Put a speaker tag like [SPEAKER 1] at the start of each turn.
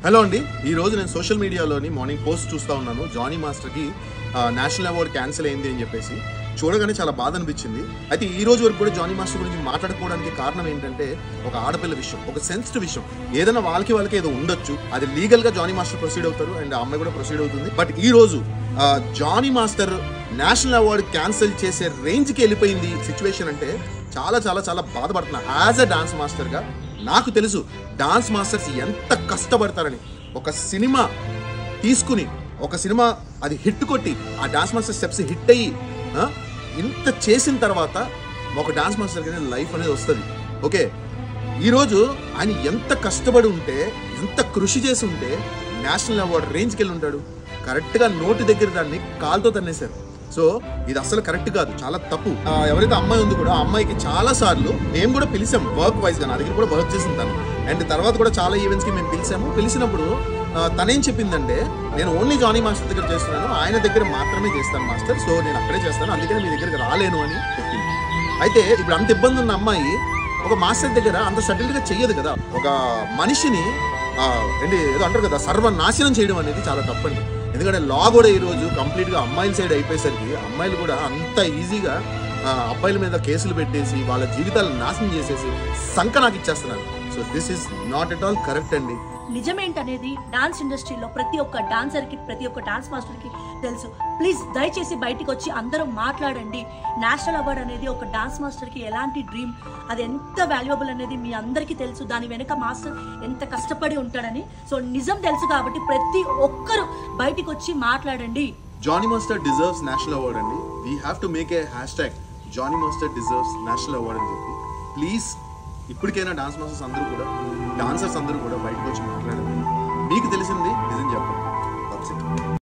[SPEAKER 1] Hello అండి, ఈ రోజు నేను సోషల్ మీడియాలోని మార్నింగ్ పోస్ట్ చూస్తూ ఉన్నాను. జానీ మాస్టర్కి నేషనల్ అవార్డు క్యాన్సిల్ అయింది అని చెప్పేసి చూడగానే చాలా బాధ అనిపించింది. అయితే ఈ రోజు వరకు కూడా జానీ మాస్టర్ గురించి మాట్లాడుకోవడానికి కారణం ఏంటంటే ఒక ఆడపిల్ల విషయం, ఒక సెన్సిటివ్ విషయం. ఏదైనా వాళ్ళకి ఏదో ఉండొచ్చు, అది లీగల్గా జానీ మాస్టర్ ప్రొసీడ్ అవుతారు అండ్ ఆ అమ్మాయి కూడా ప్రొసీడ్ అవుతుంది. బట్ ఈ రోజు Jani master national award cancel చేసే రేంజ్కి వెళ్ళిపోయింది సిచ్యువేషన్. అంటే చాలా చాలా చాలా బాధపడుతున్నా. యాజ్ అ డాన్స్ మాస్టర్గా నాకు తెలుసు డాన్స్ మాస్టర్స్ ఎంత కష్టపడతారని. ఒక సినిమా తీసుకుని ఒక సినిమా అది హిట్ కొట్టి ఆ డాన్స్ మాస్టర్ స్టెప్స్ హిట్ అయ్యి ఇంత చేసిన తర్వాత ఒక డాన్స్ మాస్టర్కి లైఫ్ అనేది వస్తుంది. ఓకే, ఈరోజు ఆయన ఎంత కష్టపడి ఉంటే, ఎంత కృషి చేసి ఉంటే నేషనల్ అవార్డు రేంజ్కి వెళ్ళి ఉంటాడు. కరెక్ట్గా నోటి దగ్గర దాన్ని కాలుతో తన్నేశారు. సో ఇది అసలు కరెక్ట్ కాదు, చాలా తప్పు. ఎవరైతే అమ్మాయి ఉంది కూడా ఆ అమ్మాయికి చాలా సార్లు మేము కూడా పిలిచాం వర్క్ వైజ్గా. నా దగ్గర కూడా వర్క్ చేసింది తను. అండ్ తర్వాత కూడా చాలా ఈవెంట్స్కి మేము పిలిచాము. పిలిచినప్పుడు తనేం చెప్పిందంటే, నేను ఓన్లీ జానీ మాస్టర్ దగ్గర చేస్తున్నాను, ఆయన దగ్గర మాత్రమే చేస్తాను మాస్టర్, సో నేను అక్కడే చేస్తాను, అందుకని మీ దగ్గరికి రాలేను అని చెప్పింది. అయితే ఇప్పుడు అంత ఇబ్బంది ఉన్న అమ్మాయి ఒక మాస్టర్ దగ్గర అంత సటిల్గా చెయ్యదు కదా. ఒక మనిషిని ఏదో అంటారు కదా, సర్వనాశనం చేయడం అనేది చాలా తప్పండి. ఎందుకంటే లా కూడా ఈరోజు కంప్లీట్గా అమ్మాయిల సైడ్ అయిపోయేసరికి అమ్మాయిలు కూడా అంత ఈజీగా అబ్బాయిల మీద కేసులు పెట్టేసి వాళ్ళ జీవితాలను నాశనం చేసేసి సంక నాకు ఇచ్చేస్తున్నారు. So this is not at all correct అండి.
[SPEAKER 2] నిజమేంటనేది డాన్స్ ఇండస్ట్రీలో ప్రతి ఒక్క డాన్సర్కి, ప్రతి ఒక్క డాన్స్ మాస్టర్కి తెలుసు. ప్లీజ్ దయచేసి బయటికి వచ్చి అందరూ మాట్లాడండి. నేషనల్ అవార్డ్ అనేది ఒక డాన్స్ మాస్టర్కి ఎలాంటి డ్రీమ్, అది ఎంత వాల్యుయబుల్ అనేది మీ అందరికీ తెలుసు. దాని వెనుక మాస్టర్ ఎంత కష్టపడి ఉంటాడని. సో నిజం తెలుసు కాబట్టి ప్రతి ఒక్కరు బయటికి వచ్చి మాట్లాడండి.
[SPEAKER 1] Jani master deserves national award అండి. We have to make a hashtag Jani master deserves national award అని చెప్పి ప్లీజ్ ఇప్పటికైనా డాన్స్ మాస్టర్స్ అందరూ కూడా, డాన్సర్స్ అందరూ కూడా బయటకు వచ్చి మాట్లాడండి. మీకు తెలిసింది నిజం చెప్పండి.